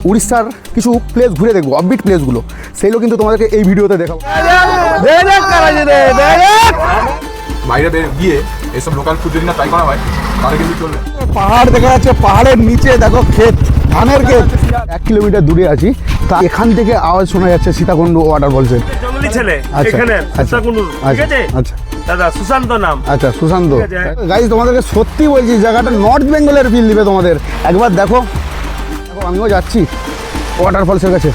উড়িষ্যার কিছু প্লেস ঘুরে দেখবো, অফবিট প্লেসগুলো, সেইগুলো কিন্তু তোমাদেরকে এই ভিডিওতে দেখাবো। বাইরে গিয়ে এইসব লোকাল ফুড যদি না ট্রাই করা হয় তাহলে কিন্তু চলবে। পাহাড় দেখা যাচ্ছে, পাহাড়ের নিচে দেখো ক্ষেত, ধানের ক্ষেত। 1 কিলোমিটার দূরে আছি, তা এখান থেকে আওয়াজ শোনা যাচ্ছে সীতাকুণ্ড ওয়াটারফলসের। জঙ্গলি ছেলে আচ্ছা, এখানে আচ্ছা, সীতাকুণ্ড, ঠিক আছে? আচ্ছা দাদা সুশান্ত নাম। আচ্ছা, সুশান্ত। ঠিক আছে। গাইজ তোমাদেরকে সত্যি বলছি, জায়গাটা নর্থ বেঙ্গলের ফিল দিবে তোমাদের। একবার দেখো, দেখো আমিও যাচ্ছি ওয়াটারফলসের কাছে।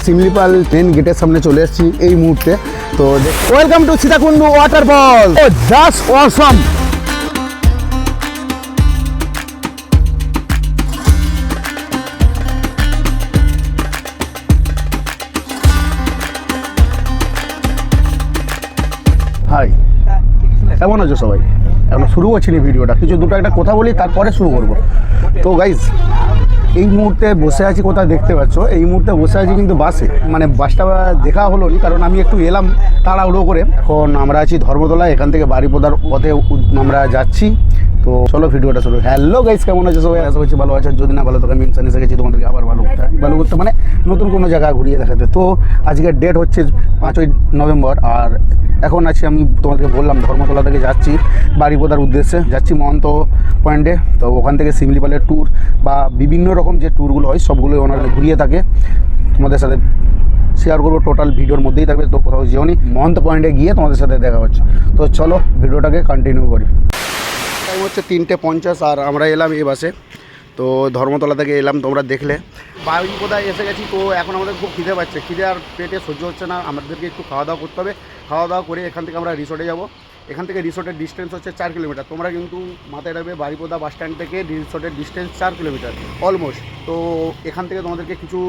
শিমলিপাল ট্রেন গেটের সামনে চলে এসেছি এই মুহূর্তে। তো welcome to Sitakund waterfall, just awesome. Hi, কেমন আছো সবাই? এখন শুরু করছি না ভিডিওটা, দুটো একটা কথা বলি তারপরে শুরু করব। তো গাইজ এই মুহূর্তে বসে আছি, কোথায় দেখতে পাচ্ছ, এই মুহূর্তে বসে আছি কিন্তু বাসে। মানে বাসটা দেখা হলো নি, কারণ আমি একটু এলাম তাড়াহুড়ো করে। এখন আমরা আছি ধর্মতলা, এখান থেকে বাড়িপদার পথে আমরা যাচ্ছি। তো চলো ভিডিওটা শুরু। হ্যালো গাইজ, কেমন আছে সবাই? আশা করছি ভালো আছেন। যদি না ভালো থাকে আমি ইনসান এসে গেছি তোমাদেরকে আবার ভালো করতে মানে নতুন কোনো জায়গা ঘুরিয়ে দেখাতে। তো আজকের ডেট হচ্ছে 5ই নভেম্বর, আর এখন আছি আমি তোমাদেরকে বললাম ধর্মতলা থেকে যাচ্ছি বাড়িপদার উদ্দেশ্যে, যাচ্ছি মহন্ত পয়েন্টে। তো ওখান থেকে শিমলিপালের ট্যুর বা বিভিন্ন রকম যে ট্যুরগুলো হয় সবগুলোই ওনারা ঘুরিয়ে থাকে, তোমাদের সাথে শেয়ার করবো। টোটাল ভিডিওর মধ্যেই থাকবে, তো কোথাও যেওনি। মহন্ত পয়েন্টে গিয়ে তোমাদের সাথে দেখা হচ্ছে। তো চলো ভিডিওটাকে কন্টিনিউ করি। টাইম হচ্ছে 3:50 আর আমরা এলাম এই বাসে। তো ধর্মতলা থেকে এলাম, তোমরা দেখলে বাড়িপদায় এসে গেছি। তো এখন আমাদের খুব খিদে পাচ্ছে, খিদে আর পেটে সহ্য হচ্ছে না, আমাদেরকে একটু খাওয়া দাওয়া করতে হবে। খাওয়া দাওয়া করে এখান থেকে আমরা রিসোর্টে যাব। এখান থেকে রিসোর্টের ডিস্টেন্স হচ্ছে 4 কিলোমিটার। তোমরা কিন্তু মাথায় রাখবে বাড়িপদা বাস স্ট্যান্ড থেকে রিসোর্টের ডিস্টেন্স 4 কিলোমিটার অলমোস্ট। তো এখান থেকে তোমাদেরকে কিছু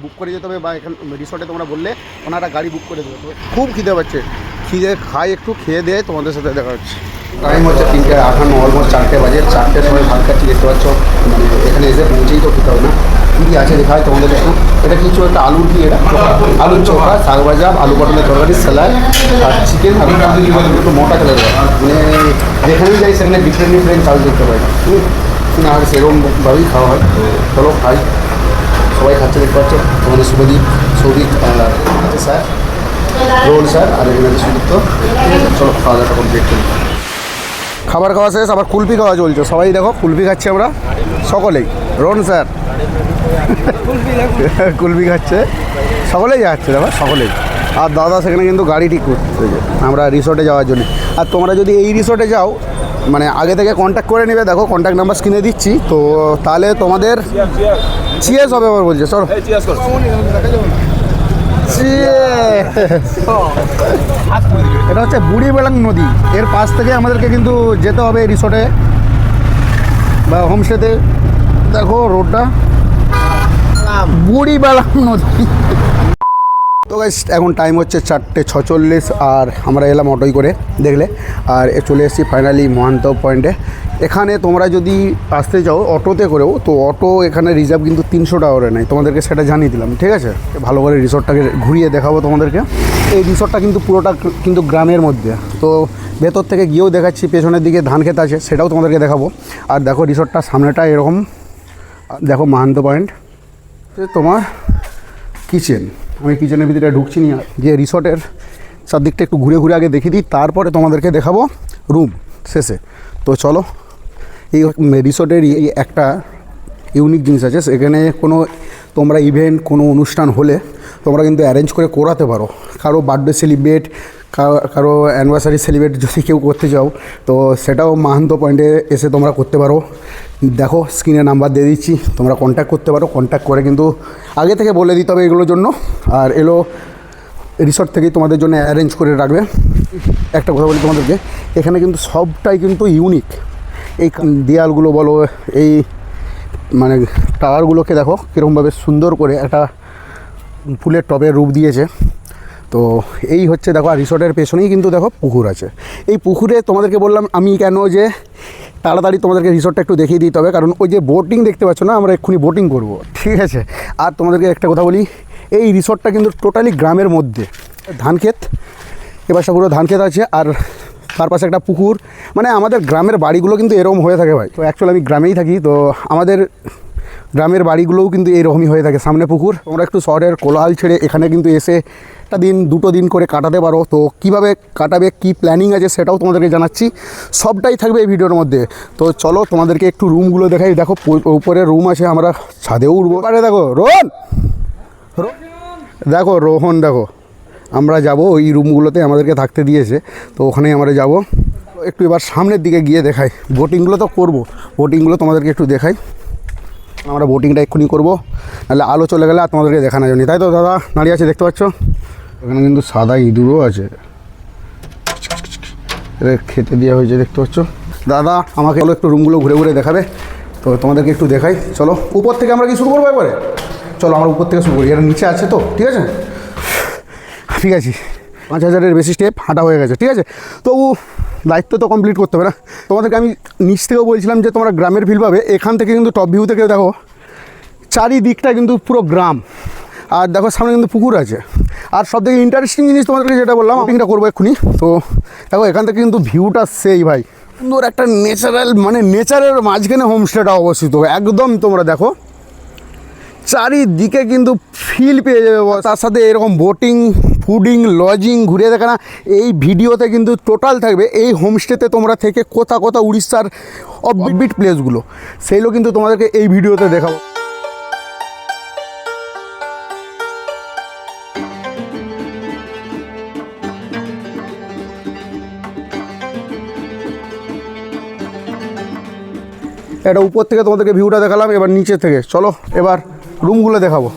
বুক করে যেতে হবে, বা এখান রিসোর্টে তোমরা বললে ওনারা গাড়ি বুক করে দেবে। তো খুব খিদে পাচ্ছে, খিদে খাই একটু, খেয়ে দিয়ে তোমাদের সাথে দেখা হচ্ছে। টাইম হচ্ছে 3:58, অলমোস্ট 4টে বাজে। 4টের সময় ভাত খাচ্ছি, দেখতে পাচ্ছ। মানে এখানে এসে পৌঁছেই তো খেতে হবে না। কী কী আছে দেখা হয় তোমাদের একটু। এটা কিছু একটা আলুর কি, এটা আলুর চোখা, শাক ভাজা, আলু পটলের তরকারি, স্যালাড আর চিকেন। একটু মোটা চলে যাবে, মানে যেখানেই যাই সেখানে ডিফারেন্ট চাল দেখতে পাই না, আর সেরকমভাবেই খাওয়া হয়। চলো খাই, সবাই খাচ্ছে দেখতে পাচ্ছ। তোমাদের শুভদীপ, সৌভিক আছে স্যার, রোল স্যার, আর এখানে সুদীপ্ত। চলো খাওয়া দাওয়াটা কমপ্লিট করি। খাবার খাওয়া শেষ, আবার কুলফি খাওয়া চলছে। সবাই দেখো কুলফি খাচ্ছি আমরা সকলেই। রোহন স্যার কুলফি খাচ্ছে, সকলেই যাচ্ছে দেখো, সকলেই। আর দাদা সেখানে কিন্তু গাড়ি ঠিক করতে আমরা রিসোর্টে যাওয়ার জন্য। আর তোমরা যদি এই রিসোর্টে যাও, মানে আগে থেকে কন্ট্যাক্ট করে নেবে, দেখো কন্ট্যাক্ট নাম্বার স্ক্রিনে দিচ্ছি। তো তাহলে তোমাদের চিয়ার্স হবে আবার বলছে। চলো এটা হচ্ছে বুড়িবেলাং নদী, এর পাশ থেকে আমাদেরকে কিন্তু যেতে হবে রিসোর্টে বা হোমস্টেতে। দেখো রোডটা, বুড়িবেলাং নদী। তো গাইস এখন টাইম হচ্ছে 4:46 আর আমরা এলাম অটোই করে, দেখলে। আর চলে এসেছি ফাইনালি মহান্ত পয়েন্টে। এখানে তোমরা যদি আসতে চাও অটোতে করেও, তো অটো এখানে রিজার্ভ কিন্তু 300 টাকা করে নেয়, তোমাদেরকে সেটা জানিয়ে দিলাম, ঠিক আছে? ভালো করে রিসোর্টটাকে ঘুরিয়ে দেখাবো তোমাদেরকে। এই রিসোর্টটা কিন্তু পুরোটা কিন্তু গ্রামের মধ্যে। তো ভেতর থেকে গিয়েও দেখাচ্ছি, পেছনের দিকে ধান ক্ষেত আছে, সেটাও তোমাদেরকে দেখাবো। আর দেখো রিসোর্টটার সামনেটা এরকম, দেখো মহান্ত পয়েন্ট। তোমার কিচেন, আমি কিচেনের ভিতরে ঢুকছি না, যে রিসোর্টের চারদিকটা একটু ঘুরে ঘুরে আগে দেখিয়ে দিই, তারপরে তোমাদেরকে দেখাবো রুম শেষে। তো চলো, এই রিসোর্টের এই একটা ইউনিক জিনিস আছে, সেখানে কোনো তোমরা ইভেন্ট, কোনো অনুষ্ঠান হলে তোমরা কিন্তু অ্যারেঞ্জ করে করাতে পারো। কারো বার্থডে সেলিব্রেট, কারো অ্যানিভার্সারি সেলিব্রেট যদি কেউ করতে চাও, তো সেটাও মাহান্ত পয়েন্টে এসে তোমরা করতে পারো। দেখো স্ক্রিনে নাম্বার দিয়ে দিচ্ছি, তোমরা কন্ট্যাক্ট করতে পারো। কন্ট্যাক্ট করে কিন্তু আগে থেকে বলে দিতে হবে এগুলোর জন্য, আর রিসোর্ট থেকেই তোমাদের জন্য অ্যারেঞ্জ করে রাখবে। একটা কথা বলি তোমাদেরকে, এখানে কিন্তু সবটাই কিন্তু ইউনিক। এই দেয়ালগুলো বলো, এই মানে টাওয়ারগুলোকে দেখো কীরকমভাবে সুন্দর করে একটা ফুলের টবের রূপ দিয়েছে। তো এই হচ্ছে দেখো, আর রিসোর্টের পেছনেই কিন্তু দেখো পুকুর আছে। এই পুকুরে তোমাদেরকে বললাম আমি কেন যে তাড়াতাড়ি তোমাদেরকে রিসোর্টটা একটু দেখিয়ে দিতে হবে, কারণ ওই যে বোটিং দেখতে পাচ্ছ না, আমরা এক্ষুনি বোটিং করব, ঠিক আছে? আর তোমাদেরকে একটা কথা বলি, এই রিসোর্টটা কিন্তু টোটালি গ্রামের মধ্যে। ধান ক্ষেত, এবার পুরো ধান ক্ষেত আছে, আর তার পাশে একটা পুকুর। মানে আমাদের গ্রামের বাড়িগুলো কিন্তু এরকম হয়ে থাকে ভাই। তো অ্যাকচুয়ালি আমি গ্রামেই থাকি, তো আমাদের গ্রামের বাড়িগুলোও কিন্তু এইরকমই হয়ে থাকে, সামনে পুকুর। তোমরা একটু শহরের কোলাহল ছেড়ে এখানে কিন্তু এসে একটা দিন 2টো দিন করে কাটাতে পারো। তো কীভাবে কাটাবে, কী প্ল্যানিং আছে সেটাও তোমাদেরকে জানাচ্ছি, সবটাই থাকবে এই ভিডিওর মধ্যে। তো চলো তোমাদেরকে একটু রুমগুলো দেখাই। দেখো উপরে রুম আছে, আমরা ছাদেও উঠবো পারে। দেখো রোহন, দেখো রোহন, দেখো আমরা যাব ওই রুমগুলোতে, আমাদেরকে থাকতে দিয়েছে, তো ওখানেই আমরা যাব। একটু এবার সামনের দিকে গিয়ে দেখাই, বোটিংগুলো তো করবো, বোটিংগুলো তোমাদেরকে একটু দেখাই। আমরা বোটিংটা এক্ষুনি করবো, নাহলে আলো চলে গেলে আর তোমাদেরকে দেখানো যায়নি। তাই তো দাদা দাঁড়িয়ে আছে, দেখতে পাচ্ছ? এখানে কিন্তু সাদা ইঁদুরও আছে, খেতে দেওয়া হয়েছে, দেখতে পাচ্ছ? দাদা আমাকে একটু রুমগুলো ঘুরে ঘুরে দেখাবে, তো তোমাদেরকে একটু দেখাই। চলো উপর থেকে আমরা কি শুরু করবো একবারে? চলো আমরা উপর থেকে শুরু করি, এটা নিচে আছে তো, ঠিক আছে? ঠিক আছে, 5000-এর বেশি স্টেপ হাঁটা হয়ে গেছে, ঠিক আছে? তবু দায়িত্ব তো কমপ্লিট করতে হবে না। তোমাদেরকে আমি নিচ থেকেও বলছিলাম যে তোমরা গ্রামের ফিল পাবে। এখান থেকে কিন্তু টপ ভিউ থেকে দেখো চারিদিকটা কিন্তু পুরো গ্রাম, আর দেখো সামনে কিন্তু পুকুর আছে। আর সবথেকে ইন্টারেস্টিং জিনিস তোমাদেরকে যেটা বললাম, বোটিংটা করবো এক্ষুনি। তো দেখো এখান থেকে কিন্তু ভিউটা সেই ভাই সুন্দর, একটা ন্যাচারাল, মানে নেচারের মাঝখানে হোমস্টেটা অবস্থিত একদম। তোমরা দেখো চারিদিকে কিন্তু ফিল পেয়ে যাবে, তার সাথে এরকম বোটিং, ফুডিং, লজিং ঘুরে দেখা না, এই ভিডিওতে কিন্তু টোটাল থাকবে। এই হোমস্টেতে তোমরা থেকে কোথা উড়িষ্যার অফবিট প্লেসগুলো, সেইগুলো কিন্তু তোমাদেরকে এই ভিডিওতে দেখাবো। এটা উপর থেকে তোমাদেরকে ভিউটা দেখালাম, এবার নিচে থেকে চলো এবার রুমগুলো দেখাবো।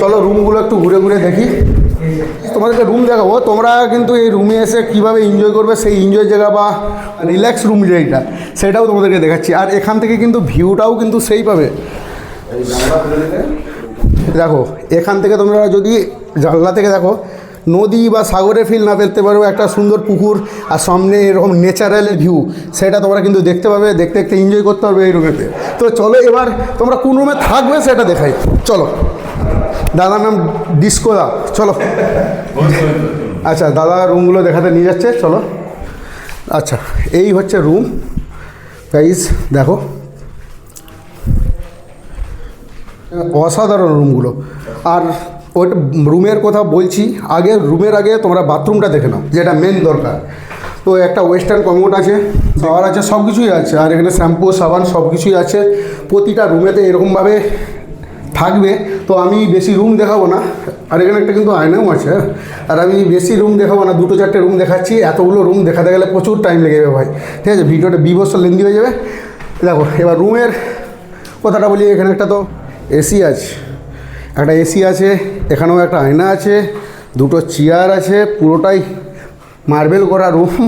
চলো রুমগুলো একটু ঘুরে ঘুরে দেখি, তোমাদেরকে রুম দেখাবো। তোমরা কিন্তু এই রুমে এসে কীভাবে এনজয় করবে, সেই এনজয় জায়গা বা রিল্যাক্স রুম যেইটা, সেটাও তোমাদেরকে দেখাচ্ছি। আর এখান থেকে কিন্তু ভিউটাও কিন্তু সেই পাবে। দেখো এখান থেকে তোমরা যদি জানলা থেকে দেখো, নদী বা সাগরের ফিল না পেতে পারো, একটা সুন্দর পুকুর আর সামনে এরকম ন্যাচারাল ভিউ, সেটা তোমরা কিন্তু দেখতে পাবে। দেখতে দেখতে এনজয় করতে পারবে এই রুমেতে। তো চলো এবার তোমরা কোন রুমে থাকবে সেটা দেখাই। চলো, দাদার নাম ডিস্কো দা, চলো। আচ্ছা দাদা রুমগুলো দেখাতে নিয়ে যাচ্ছে, চলো। আচ্ছা এই হচ্ছে রুম গাইস, দেখো অসাধারণ রুমগুলো। আর ওইটা রুমের কথা বলছি, রুমের আগে তোমরা বাথরুমটা দেখে নাও, যেটা মেন দরকার। তো একটা ওয়েস্টার্ন কমোড আছে, শাওয়ার আছে, সব কিছুই আছে। আর এখানে শ্যাম্পু, সাবান সব কিছুই আছে। প্রতিটা রুমেতে এরকমভাবে থাকবে। তো আমি বেশি রুম দেখাবো না, আর এখানে একটা কিন্তু আয়নাও আছে। আর আমি বেশি রুম দেখাবো না, 2-4টে রুম দেখাচ্ছি। এতগুলো রুম দেখাতে গেলে প্রচুর টাইম লেগে যাবে ভাই, ঠিক আছে? ভিডিওটা বিভৎস লেন্দি হয়ে যাবে। দেখো এবার রুমের কথাটা বলি, এখানে একটা তো এসি আছে, একটা এসি আছে, এখানেও একটা আয়না আছে, 2টো চেয়ার আছে, পুরোটাই মার্বেল করা রুম।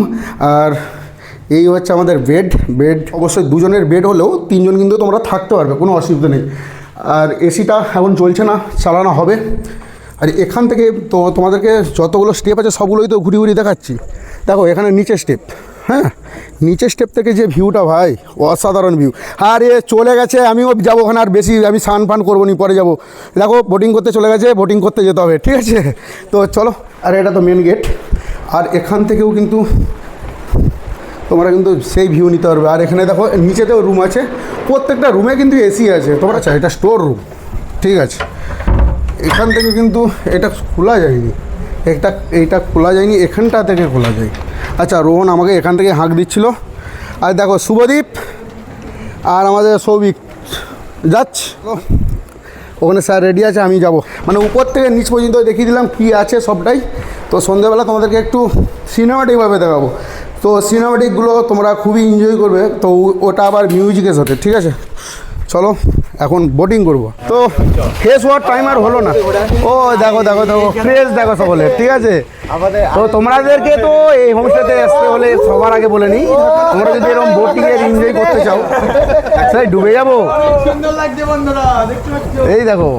আর এই হচ্ছে আমাদের বেড অবশ্যই 2জনের বেড হলেও 3জন কিন্তু তোমরা থাকতে পারবে, কোনো অসুবিধা নেই। আর এসিটা এখন চলছে না, চালানো হবে। আর এখান থেকে তো তোমাদেরকে যতগুলো স্টেপ আছে সবগুলোই তো ঘুরি ঘুরি দেখাচ্ছি। দেখো এখানে নিচে স্টেপ, হ্যাঁ নিচের স্টেপ থেকে যে ভিউটা ভাই অসাধারণ ভিউ। আর এ চলে গেছে, আমিও যাবো ওখানে, আর বেশি আমি স্নান ফান করবো নি, পরে যাবো। দেখো বোটিং করতে চলে গেছে, বোটিং করতে যেতে হবে, ঠিক আছে? তো চলো। আর এটা তো মেন গেট, আর এখান থেকেও কিন্তু তোমরা কিন্তু সেই ভিউ নিতে পারবে। আর এখানে দেখো নিচেতেও রুম আছে, প্রত্যেকটা রুমে কিন্তু এসি আছে। তোমরা চাই এটা স্টোর রুম, ঠিক আছে? এখান থেকে কিন্তু এটা খোলা যায়নি, এইটা খোলা যায়নি, এখানটা থেকে খোলা যায়। আচ্ছা রোহন আমাকে এখান থেকে হাঁক দিচ্ছিল। আর দেখো শুভদীপ আর আমাদের সৌভিক যাচ্ছে, ওখানে স্যার রেডি আছে, আমি যাব। মানে উপর থেকে নিচ পর্যন্ত দেখিয়ে দিলাম কী আছে সবটাই। তো সন্ধ্যেবেলা তোমাদেরকে একটু সিনেমাটিকভাবে দেখাবো। তো সিনেমাটিকগুলো তোমরা খুবই এনজয় করবে। তো ওটা আবার মিউজিকের সাথে, ঠিক আছে? চলো এখন বোটিং করব। তো ফ্রেশ হওয়ার টাইম আর হলো না। ও দেখো দেখো দেখো ফ্রেশ দেখো সকলে, ঠিক আছে? তো তোমাদেরকে তো এই হোমস্টেতে আসতে হলে সবার আগে বলে নিই, তোমরা যদি এরকম বোটিংয়ের এনজয় করতে চাও, স্যার ডুবে যাবো, এই দেখো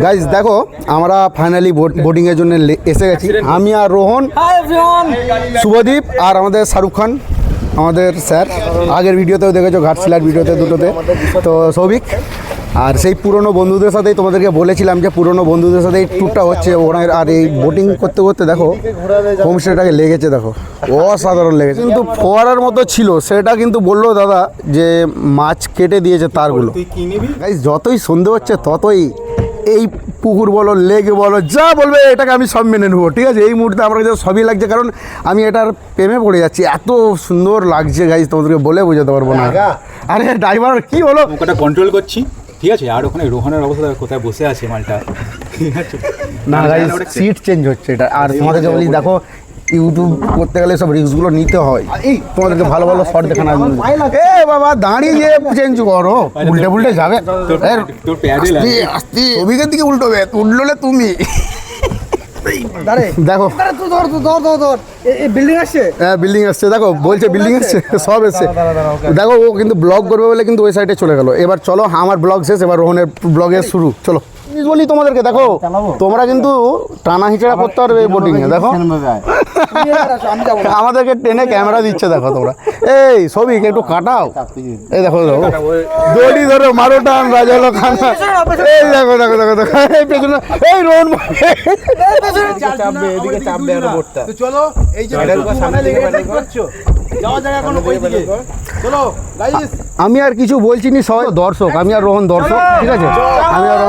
গাইজ। দেখো আমরা ফাইনালি বোটিংয়ের জন্য এসে গেছি, আমি আর রোহন, শুভদীপ আর আমাদের শাহরুখ খান, আমাদের স্যার। আগের ভিডিওতেও দেখেছো, ঘাটশিলার ভিডিওতে, দুটোতে। তো সৌভিক আর সেই পুরনো বন্ধুদের সাথেই তোমাদেরকে বলেছিলাম যে পুরনো বন্ধুদের সাথে এই ট্যুরটা হচ্ছে ওনার। আর এই বোটিং করতে করতে দেখো হোমস্টেটাকে লেগেছে, দেখো অসাধারণ লেগেছে। কিন্তু ফোয়ারার মতো ছিল সেটা কিন্তু বললো দাদা যে মাছ কেটে দিয়েছে তারগুলো। গাইস যতই সন্ধে হচ্ছে ততই এই পুকুর বলো লেক বলো যা বলবে এটাকে আমি সব মেনে নেবো, ঠিক আছে। এই মুহূর্তে আমার কাছে সবই লাগছে, কারণ আমি এটার প্রেমে পড়ে যাচ্ছি, এত সুন্দর লাগছে গাইস, তোমাদেরকে বলে বোঝাতে পারবো না। আরে ড্রাইভার কি হলো, ওটা কন্ট্রোল করছি, ঠিক আছে। আর ওখানে রোহনের অবস্থা কোথায় বসে আছে মালটা, ঠিক আছে। না গাইস সিট চেঞ্জ হচ্ছে এটা। আর তোমাদেরকে বলি দেখো ইউটিউব করতে গেলে সব রিস্কগুলো নিতে হয়। এই তোমাদেরকে ভালো ভালো শর্ট দেখানো, এ বাবা দাঁড়িয়ে চেঞ্জ করো, উল্টে পুল্টে যাবে, তোর প্যাডেল আস্তে ছবিকের দিকে উল্টোবে, উল্টোলে তুমি দেখো বিল্ডিং আসছে, হ্যাঁ বিল্ডিং আসছে, দেখো বলছে বিল্ডিং আসছে, সব এসছে। দেখো ও কিন্তু ব্লগ করবে বলে কিন্তু ওই সাইডে চলে গেল। এবার চলো আমার ব্লগ শেষ, এবার রোহনের ব্লগের শুরু। চলো বলি তোমাদেরকে, দেখো তোমরা কিন্তু টানা হিচড়া করতে পারবে এই বোটিং এ। দেখো আমাদেরকে টেনে ক্যামেরা দিচ্ছে, দেখো তোমরা। এই ছবি একটু কাটাও, এই দেখো দেখো দড়ি ধরো মারো টান রাজা হলো খানা। এই দেখো দেখো দেখো দেখো এই পেছনে এই রোহন চলো এই যে যাওয়া যায় এখন ওইদিকে, চলো গাইস। আমি আর কিছু বলছি নি, সবাই দর্শক, আমি আর রোহন দর্শক, ঠিক আছে। আমি আর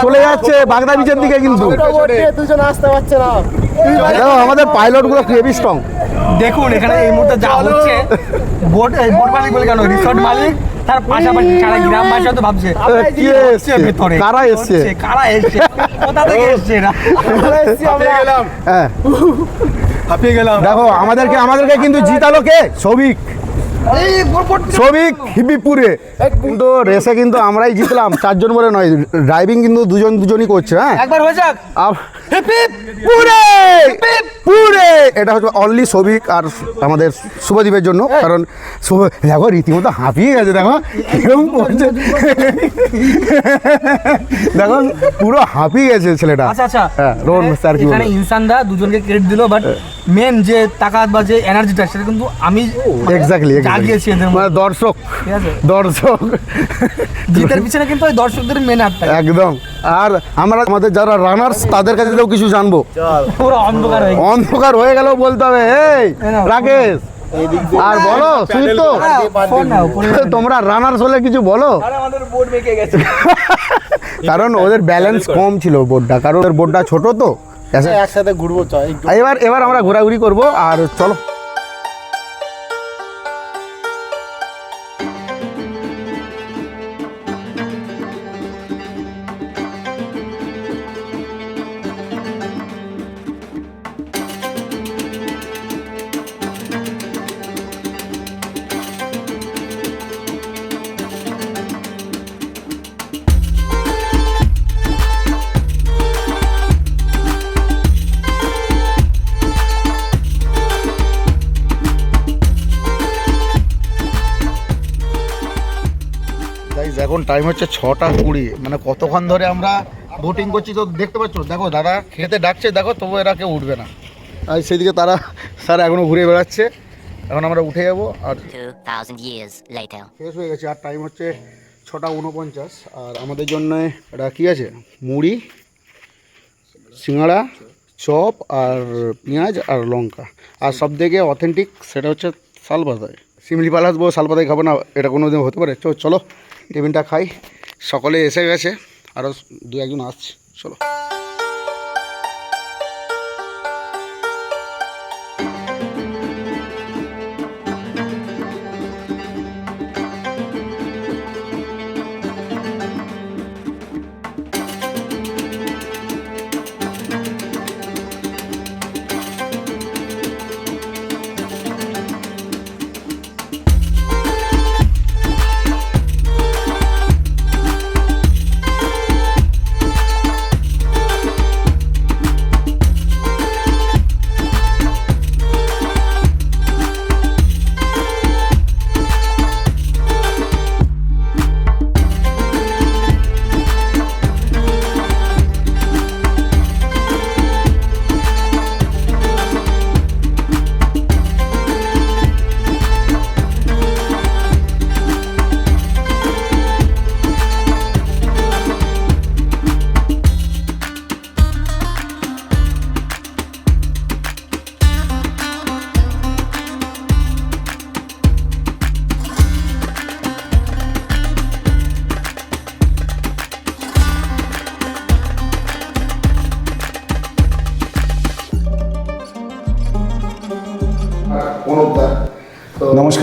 চলে যাচ্ছে বাগদা বিচের দিকে, কিন্তু দুজন আসতে পারছে না। দেখো আমাদের পাইলট গুলো হেভি স্ট্রং। দেখুন এখানে এই মুহূর্তে যা হচ্ছে, বোট মালিক বলে কেন, রিসর্ট মালিক তার পাশাপাশি সারা গ্রামবাসী তো ভাবছে কি এসছে ভেতরে, কারা এসছে, কারা এসছে, কোথা থেকে এসছে এরা। হ্যাঁ হাঁপিয়ে গেলাম। দেখো আমাদেরকে কিন্তু জিতালো কে, সবিক। সবিক হিবিপুরে কিন্তু রেসে কিন্তু আমরাই জিতলাম, 4 জন বলে নয়, ড্রাইভিং কিন্তু দুজনই করছে। হ্যাঁ একবার হয়ে যাক পুরে পুরে, এটা হচ্ছে অনলি সবিক আর আমাদের শুভদীপের জন্য, কারণ দেখো রীতিমতো হাঁপিয়ে গেছে, দেখো কিরকম করছে, দেখো পুরো হাঁপিয়ে গেছে ছেলেটা। আচ্ছা আচ্ছা, হ্যাঁ রোহন স্যার কি এখানে ইনসানদা দুজনকে ক্রেডিট দিল, বাট মেন যে টাকা বা যে এনার্জিটা সেটা কিন্তু আমি এক্স্যাক্টলি জাগিয়েছি এদের মানে দর্শক, ঠিক আছে। দর্শক জিতের পিছনে কিন্তু ওই দর্শকদের মেন হাত থাকে। একদম। আর আমরা আমাদের যারা রানার্স তাদের কাছে তো কিছু জানবো, পুরো অন্ধকার হয়ে গেছে। অন্ধকার হয়ে গেল বলতে হবে। এই রাকেশ আর বলো সুদীপ্ত, ফোন নাও, ফোন নাও। তোমরা রানার্স হলে কিছু বলো, আমাদের বোর্ড বেঁকে গেছে। কারণ ওদের ব্যালেন্স কম ছিল বোর্ডটা, কারণ ওদের বোর্ডটা ছোট তো। একসাথে ঘুরবো, এবার আমরা ঘোরাঘুরি করবো, আর চলো। এখন টাইম হচ্ছে 6:20, মানে কতক্ষণ ধরে আমরা বোটিং করছি তো দেখতে পাচ্ছ। দেখো দাদা খেতে ডাকছে, দেখো তবু এরা কেউ উঠবে না, আর সেদিকে তারা স্যার এখনও ঘুরে বেড়াচ্ছে। এখন আমরা উঠে যাবো, আর 2000 years later. শেষ হয়ে গেছে। আর টাইম হচ্ছে 6:49, আর আমাদের জন্য এটা কী আছে, মুড়ি, সিঙ্গাড়া, চপ আর পেঁয়াজ আর লঙ্কা। আর সব থেকে অথেন্টিক সেটা হচ্ছে শালপাতায়। শিমলিপাল আসবো, শালপাতায় খাবো না, এটা কোনো দিন হতে পারে। চলো টিফিনটা খাই, সকলে এসে গেছে, আরও 2-1 জন আসছে, চলো।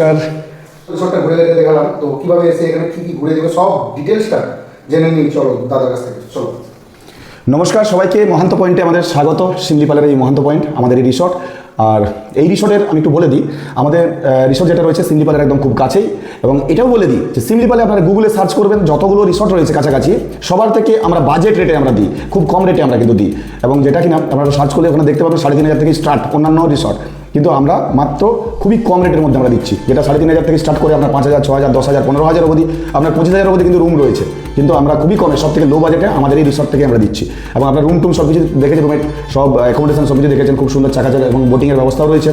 নমস্কার। রিসর্টটা ঘুরে ঘুরে দেখালাম, তো কীভাবে এসে এখানে কী কী ঘুরে দেবে সব ডিটেলসটা জেনে নিই। চলো দাদার কাছ থেকে চলো। নমস্কার সবাইকে, মহান্ত পয়েন্টে আমাদের স্বাগত। শিমলিপালের এই মহান্ত পয়েন্ট আমাদের এই রিসর্ট। আর এই রিসর্টের আমি একটু বলে দিই, আমাদের রিসর্ট যেটা রয়েছে শিমলিপালের একদম খুব কাছেই। এবং এটাও বলে দিই যে শিমলিপালে আপনারা গুগলে সার্চ করবেন, যতগুলো রিসর্ট রয়েছে কাছাকাছি সবার থেকে আমরা বাজেট রেটে আমরা দিই, খুব কম রেটে আমরা কিন্তু দিই। এবং যেটা কিনা আপনারা সার্চ করলে ওখানে দেখতে পাবেন 3,500 থেকে স্টার্ট অন্যান্য রিসর্ট, কিন্তু আমরা মাত্র খুবই কম রেটের মধ্যে আমরা দিচ্ছি, যেটা 3,500 থেকে স্টার্ট করে আপনার 5,000, 6,000, 10,000, 15,000 অবধি, আপনার 25,000 অবধি কিন্তু রুম রয়েছে। কিন্তু আমরা খুবই কমে সব থেকে লো বাজেটে আমাদের এই রিসর্ট থেকে আমরা দিচ্ছি। এবং আপনার রুম টুম সব কিছু দেখেছেন, রুমের সব অ্যাকোমোডেশন সব কিছু দেখেছেন, খুব সুন্দর চাকা এবং বোটিংয়ের ব্যবস্থাও রয়েছে।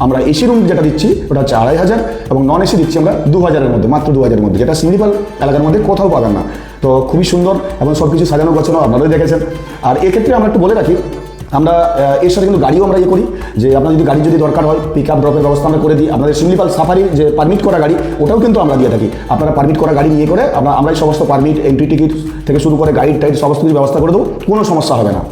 আমরা এসি রুম যেটা দিচ্ছি ওটা হচ্ছে 2,500, এবং নন এসি দিচ্ছি আমরা 2,000-এর মধ্যে, মাত্র 2,000-এর মধ্যে, যেটা শিমলিপাল এলাকার মধ্যে কোথাও পাবেন না। তো খুবই সুন্দর এবং সব কিছু সাজানো গোছানো আপনারাও দেখেছেন। আর এক্ষেত্রে আমরা একটু বলে রাখি, আমরা এর সাথে কিন্তু গাড়িও আমরা করি, যে আপনার যদি গাড়ি যদি দরকার হয় পিক আপ ড্রপের ব্যবস্থা আমরা করে দিই। আপনাদের শিমলিপাল সাফারির যে পারমিট করা গাড়ি ওটাও কিন্তু আমরা দিয়ে থাকি। আপনারা পারমিট করা গাড়ি নিয়ে করে আমরাই সমস্ত পারমিট, এন্ট্রি টিকিট থেকে শুরু করে গাইড টাইড সমস্ত কিছু ব্যবস্থা করে দেবো, কোনো সমস্যা হবে না।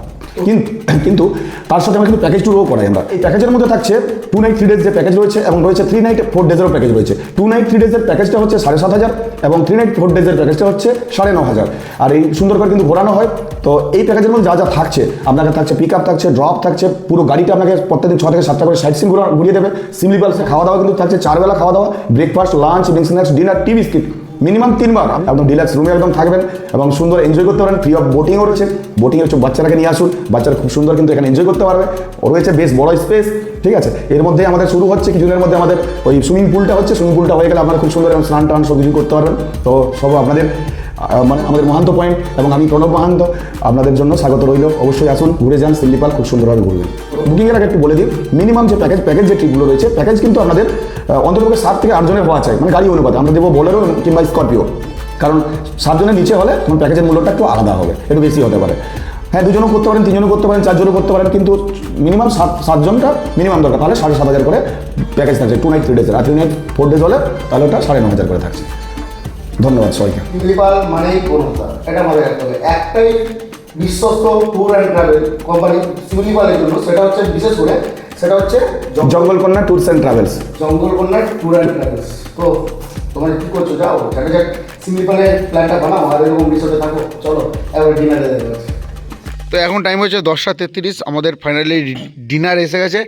কিন্তু তার সাথে আমরা কিন্তু প্যাকেজ ট্যুরও করাই। আমরা এই প্যাকেজের মধ্যে থাকছে 2 নাইট 3 ডেজ যে প্যাকেজ রয়েছে, এবং রয়েছে 3 নাইট 4 ডেজেরও প্যাকেজ রয়েছে। 2 নাইট 3 ডেজের প্যাকেজটা হচ্ছে 7,500, এবং 3 নাইট 4 ডেজের প্যাকেজটা হচ্ছে 9,500। আর এই সুন্দর করে কিন্তু ঘোরানো হয়। তো এই প্যাকেজের মধ্যে যা যা থাকছে, আপনাকে থাকছে পিক আপ থাকছে, ড্রপ থাকছে, পুরো গাড়িটা আপনাকে প্রত্যেকদিন 6 থেকে 7টা করে সাইট সিন ঘুরিয়ে দেবে। শিমলিপালসে খাওয়া দাওয়া কিন্তু থাকছে 4 বেলা খাওয়া দাওয়া, ব্রেকফাস্ট, লাঞ্চ, স্ন্যাক্স, ডিনার, টি বিস্কিট মিনিমাম 3 বার। একদম ডিলাক্স রুমে একদম থাকবেন এবং সুন্দর এনজয় করতে পারেন। ফ্রি অফ বোটিংও রয়েছে, বোটিংয়ের চোখ বাচ্চারাকে নিয়ে আসুন, বাচ্চারা খুব সুন্দর কিন্তু এখানে এনজয় করতে পারবে। ও রয়েছে বেশ বড় স্পেস, ঠিক আছে। এর মধ্যে আমাদের শুরু হচ্ছে কিছুদিনের মধ্যে আমাদের ওই সুইমিং পুলটা হচ্ছে, সুইমিং পুলটা হয়ে গেলে আপনারা খুব সুন্দর এবং স্নান টান সব কিছু করতে পারবেন। তো সব আপনাদের মানে আমাদের মহান্ত পয়েন্ট এবং আমি প্রণব মহান্ত আপনাদের জন্য স্বাগত রইল। অবশ্যই আসুন, ঘুরে যান, শিমলিপাল খুব সুন্দরভাবে ঘুরবেন। বুকিংয়ের আগে একটু বলে দিই, মিনিমাম যে প্যাকেজ যে ট্রিপগুলো রয়েছে, প্যাকেজ কিন্তু আপনাদের অন্ততপক্ষে 7 থেকে 8 জনের হওয়া চাই, মানে গাড়ি অনুপাতে আমরা দেবো বোলেরো কিংবা স্করপিও। কারণ 7 জনের নিচে হলে তখন প্যাকেজের মূল্যটা একটু আলাদা হবে, একটু বেশি হতে পারে। হ্যাঁ, 2 জনও করতে পারেন, 3 জনও করতে পারেন, 4 জনও করতে পারেন, কিন্তু মিনিমাম 7 জনটা মিনিমাম দরকার। তাহলে 7,500 করে প্যাকেজ থাকছে 2 নাইট 3 ডেজের। আর 3 নাইট 4 ডেজ হলে তাহলে ওটা 9,500 করে থাকছে। ধন্যবাদ সবাইকে। শিমলিপাল মানেই কোনটা, এটা মনে রাখতে হবে। একটাই বিশ্বস্ত ট্যুর অ্যান্ড ট্রাভেল কোম্পানি শিমলিপালের জন্য, সেটা হচ্ছে বিশেষ করে সেটা হচ্ছে Jangalkanya tours and travels. Jangalkanya tour and travels. তো তোমরা কি করছো, যাও যাক শিমলিপালের প্ল্যানটা বানাও, আর এরকম রিসোর্টে থাকো। চলো এবার ডিনারে যাবো। তো এখন টাইম হচ্ছে 10:33, আমাদের ফাইনালি ডিনার এসে গেছে।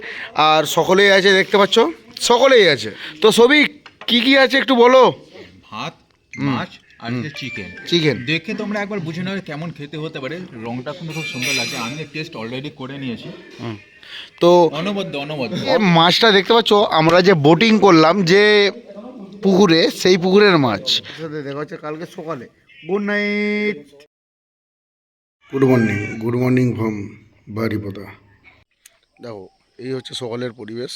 আর সকলেই আছে, দেখতে পাচ্ছ সকলেই আছে। তো সবই কি আছে একটু বলো। ভাত, মাছ আর চিকেন দেখে তোমরা একবার বুঝে নাও কেমন খেতে হতে পারে। রংটা কিন্তু খুব সুন্দর লাগছে, আমি টেস্ট অলরেডি করে নিয়েছি। তো অনবদ্য মাছটা দেখতে পাচ্ছ, আমরা যে বোটিং করলাম যে পুকুরে, সেই পুকুরের মাছ। দেখা হচ্ছে কালকে সকালে। Good night, good morning from Baripada. দেখো এই হচ্ছে সকালের পরিবেশ।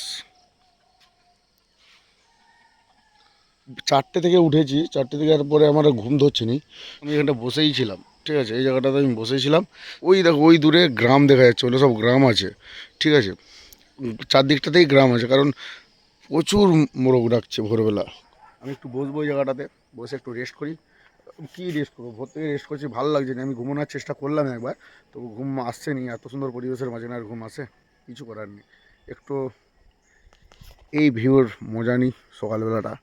4টে থেকে উঠেছি, 4টে থেকে পরে আমার ঘুম ধরছে নি। আমি এখানটা বসেই ছিলাম, ঠিক আছে, এই জায়গাটাতে আমি বসেছিলাম। ওই দেখো ওই দূরে গ্রাম দেখা যাচ্ছে, ওগুলো সব গ্রাম আছে, ঠিক আছে। চারদিকটাতেই গ্রাম আছে, কারণ প্রচুর মোরগ ডাকছে ভোরবেলা। আমি একটু বসবো ওই জায়গাটাতে, বসে একটু রেস্ট করি। কী রেস্ট করবো, ভোর থেকে রেস্ট করছি, ভালো লাগছে না। আমি ঘুমানোর চেষ্টা করলাম একবার, তো ঘুম আসছে নি। এত সুন্দর পরিবেশের মাঝে না আর ঘুম আসে, কিছু করার নেই। একটু এই ভিউর মজা নিই সকালবেলাটা।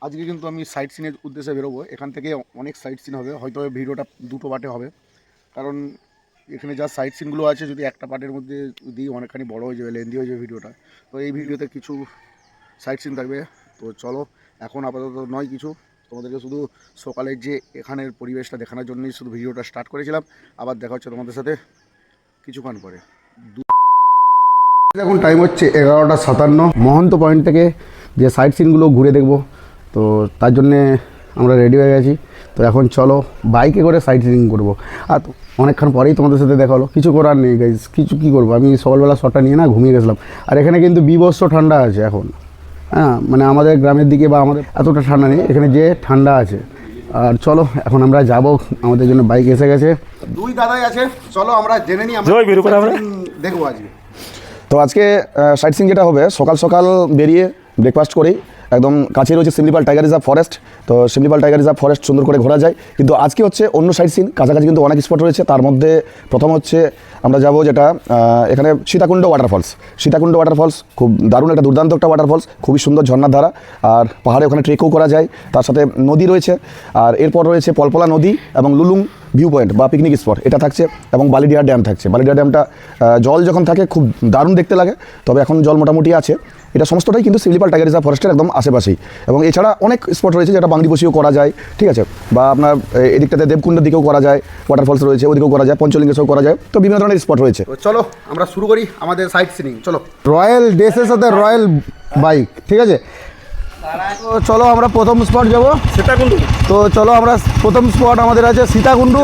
আজকে কিন্তু আমি সাইট সিনের উদ্দেশ্যে বেরোবো। এখান থেকে অনেক সাইট সিন হবে, হয়তো ভিডিওটা 2টো পার্টে হবে, কারণ এখানে যা সাইট সিনগুলো আছে যদি একটা পার্টের মধ্যে দিই অনেকখানি বড় হয়ে যাবে, লেন্দি হয়ে যাবে ভিডিওটা। তো এই ভিডিওতে কিছু সাইট সিন থাকবে। তো চলো, এখন আপাতত নয় কিছু, তোমাদেরকে শুধু সকালের যে এখানের পরিবেশটা দেখানোর জন্যই শুধু ভিডিওটা স্টার্ট করেছিলাম। আবার দেখা হচ্ছে তোমাদের সাথে কিছুক্ষণ পরে। এখন টাইম হচ্ছে 11:57। মহন্ত পয়েন্ট থেকে যে সাইট সিনগুলো ঘুরে দেখবো, তো তার জন্যে আমরা রেডি হয়ে গেছি। তো এখন চলো বাইকে করে সাইট সিন করবো। আর অনেকক্ষণ পরেই তোমাদের সাথে দেখা হলো, কিছু করার নেই গাইজ, কী করবো। আমি সকালবেলা শটটা নিয়ে না ঘুমিয়ে গেছিলাম। আর এখানে কিন্তু বিভৎস ঠান্ডা আছে এখন। হ্যাঁ, মানে আমাদের গ্রামের দিকে বা আমাদের এতটা ঠান্ডা নেই, এখানে যে ঠান্ডা আছে। আর চলো এখন আমরা যাব, আমাদের জন্য বাইক এসে গেছে, 2 দাদাই আছে। চলো আমরা জেনে নিই আমরা দেখবো আজকে। তো আজকে সাইট সিন যেটা হবে, সকাল সকাল বেরিয়ে ব্রেকফাস্ট করেই একদম কাছে রয়েছে শিমলিপাল টাইগার রিজার্ভ ফরেস্ট। তো শিমলিপাল টাইগার রিজার্ভ ফরেস্ট সুন্দর করে ঘোরা যায়, কিন্তু আজকে হচ্ছে অন্য সাইড সিন। কাছাকাছি কিন্তু অনেক স্পট রয়েছে, তার মধ্যে প্রথম হচ্ছে আমরা যাব যেটা এখানে সীতাকুণ্ড ওয়াটারফলস। সীতাকুণ্ড ওয়াটারফলস খুব দারুণ একটা দুর্দান্ত একটা ওয়াটারফলস, খুবই সুন্দর ঝর্ণার ধারা, আর পাহাড়ে ওখানে ট্রেকও করা যায়, তার সাথে নদী রয়েছে, আর এরপর রয়েছে পলপলা নদী এবং লুলুং ভিউ পয়েন্ট বা পিকনিক স্পট এটা থাকছে, এবং বালিডিয়া ড্যাম থাকছে। বালিডিয়া ড্যামটা জল যখন থাকে খুব দারুণ দেখতে লাগে, তবে এখন জল মোটামুটি আছে। এটা সমস্তটাই কিন্তু শিমলিপাল টাইগার রিজার্ভ ফরেস্টের একদম আশেপাশেই, এবং এছাড়া অনেক স্পট রয়েছে যেটা বাংলাদেশিও করা যায়, ঠিক আছে, বা আপনার এদিকটাতে দেবকুণ্ডের দিকেও করা যায়, ওয়াটারফলস রয়েছে ওদিকেও করা যায়, পঞ্চলিঙ্গেশ্বর করা যায়, তো বিভিন্ন ধরনের স্পট রয়েছে। তো চলো আমরা শুরু করি আমাদের সাইট সিনিং। চলো, রয়্যাল ডেসের সাথে রয়্যাল বাইক, ঠিক আছে। তো চলো আমরা প্রথম স্পট যাব সীতাকুণ্ড। তো চলো আমরা প্রথম স্পট আমাদের আছে সীতাকুণ্ড।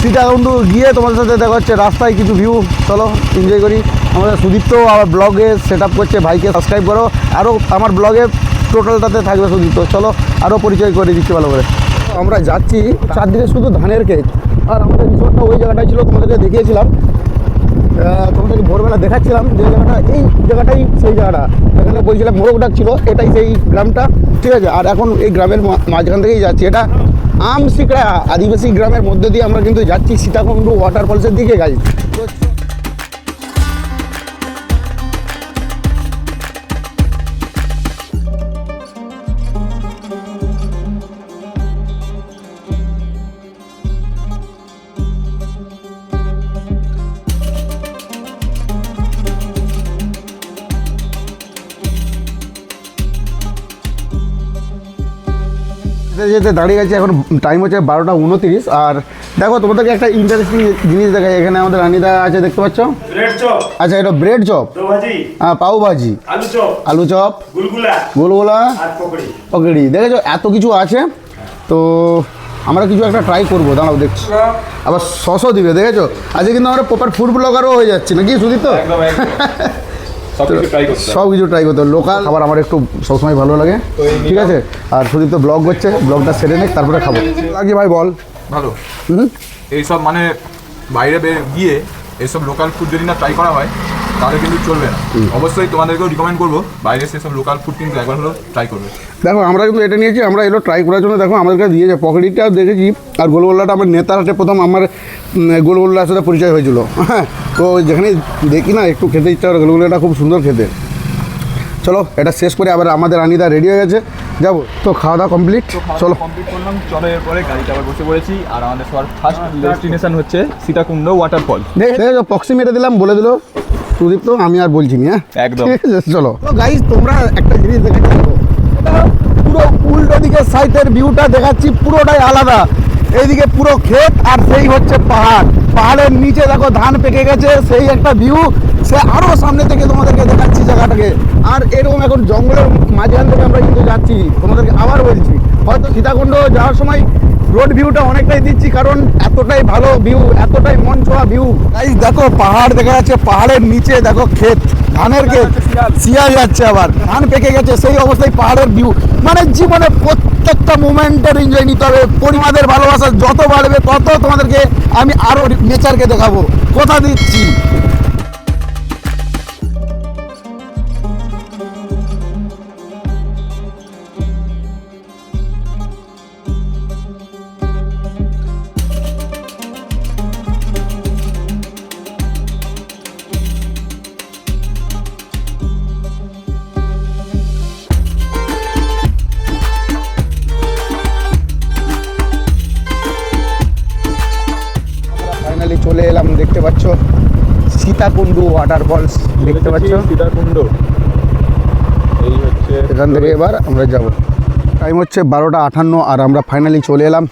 সীতাকুণ্ড গিয়ে তোমাদের সাথে দেখা হচ্ছে রাস্তায় কিছু ভিউ। চলো এনজয় করি। আমাদের সুদীপ্ত আমার ব্লগে সেট আপ করছে, ভাইকে সাবস্ক্রাইব করো। আরও আমার ব্লগে টোটালটাতে থাকবে সুদীপ্ত। চলো আরও পরিচয় করে দিচ্ছি ভালো করে। আমরা যাচ্ছি চারদিকে শুধু ধানের ক্ষেত, আর আমাদের রিসোর্টটা ওই জায়গাটাই ছিল, তোমাদেরকে দেখিয়েছিলাম, তোমাদেরকে ভোরবেলা দেখাচ্ছিলাম যে জায়গাটা, এই জায়গাটাই সেই জায়গাটা, এখানে বলছিলাম মোরগ ডাক ছিল, এটাই সেই গ্রামটা, ঠিক আছে। আর এখন এই গ্রামের মাঝখান থেকেই যাচ্ছি, এটা আমশিকড়া আদিবাসী গ্রামের মধ্যে দিয়ে আমরা কিন্তু যাচ্ছি সীতাকুণ্ড ওয়াটারফলসের দিকে গাই। তো যেতে দাঁড়িয়ে গেছে, এখন টাইম হচ্ছে 12:29। আর দেখো তোমাদেরকে একটা ইন্টারেস্টিং জিনিস দেখাই। এখানে আমাদের রানিদা আছে, দেখতে পাচ্ছ। ব্রেড চপ, আচ্ছা, এটা ব্রেড চপ, দো ভাজি, হ্যাঁ, পাও ভাজি, আলু চপ, গুলগুলা, আর পকড়ি। পকড়ি, দেখেছো এত কিছু আছে। তো আমরা কিছু একটা ট্রাই করবো, দাঁড়াও দেখছি। আবার সসও দিবে, দেখেছো। আজকে কিন্তু আমরা প্রপার ফুড ব্লগারও হয়ে যাচ্ছি নাকি সুদীপ? তো সব কিছু ট্রাই করতে হবে। লোকাল খাবার আমার একটু সবসময় ভালো লাগে, ঠিক আছে। আর সুদীপ তো ব্লগ করছে, ব্লগটা সেরে নেক তারপরে খাবো। লাগছে ভাই বল। ভালো। এইসব মানে বাইরে গিয়ে এইসব লোকাল ফুড যদি না ট্রাই করা হয় তাহলে কিন্তু চলবে না। অবশ্যই তোমাদেরকেও রিকমেন্ড করবো বাইরে সেসব লোকাল ফুড কিন্তু একবার হলো ট্রাই করবে। দেখো আমরা কিন্তু এটা নিয়েছি, আমরা এলো ট্রাই করার জন্য। দেখো আমাদেরকে দিয়েছে পকড়িটা দেখেছি, আর গোলগোল্লাটা আমার নেতার হাতে প্রথম আমার গোলগোল্লার সাথে পরিচয় হয়েছিল। হ্যাঁ, তো যেখানে দেখি না একটু খেতে ইচ্ছা করে, গোলগোল্লাটা খুব সুন্দর খেতে। চলো এটা শেষ করে আবার আমাদের আনিদা রেডি হয়ে গেছে, যাবো। তো খাওয়া দাওয়া কমপ্লিট, চলো কমপ্লিট করলাম। চলো এরপরে গাড়িতে আবার বসে পড়েছি, আর আমাদের সবার ফার্স্ট ডেস্টিনেশন হচ্ছে সীতাকুণ্ড ওয়াটারফল। দেখো প্রক্সিমিটি দিলাম, বলে দিল সুদীপ, তো আমি আর বলছি না। একদম। ঠিক আছে, চলো। তো গাইস তোমরা একটা জিনিস দেখাচ্ছি, পুরো উল্টো দিকে সাইডের ভিউটা দেখাচ্ছি, পুরোটাই আলাদা। এইদিকে পুরো ক্ষেত, আর সেই হচ্ছে পাহাড়, পাহাড়ের নিচে দেখো ধান পেকে গেছে, সেই একটা ভিউ। সে আরও সামনে থেকে তোমাদেরকে দেখাচ্ছি জায়গাটাকে। আর এরকম এখন জঙ্গলের মাঝখান থেকে আমরা কিন্তু যাচ্ছি, তোমাদেরকে আবার বলছি। হয়তো সীতাকুণ্ড যাওয়ার সময় রোড ভিউটা অনেকটাই দিচ্ছি, কারণ এতটাই ভালো ভিউ, এতটাই মন ছোঁয়া ভিউ। গাইস দেখো পাহাড় দেখা যাচ্ছে, পাহাড়ের নিচে দেখো ক্ষেত, ধানের ক্ষেত, শিয়াল যাচ্ছে, আবার ধান পেকে গেছে, সেই অবস্থায় পাহাড়ের ভিউ। মানে জীবনে প্রত্যেকটা মোমেন্টের এনজয় নিতে হবে। পরিবারের ভালোবাসা যত বাড়বে তত তোমাদেরকে আমি আরও নেচারকে দেখাবো, কথা দিচ্ছি। ফাইনালি চলে এলাম, দেখতে পাচ্ছ সীতাকুণ্ড ওয়াটারফলস, দেখতে পাচ্ছ সীতাকুণ্ড। এই হচ্ছে এখান থেকে এবার আমরা যাব। টাইম হচ্ছে 12:58, আর আমরা ফাইনালি চলে এলাম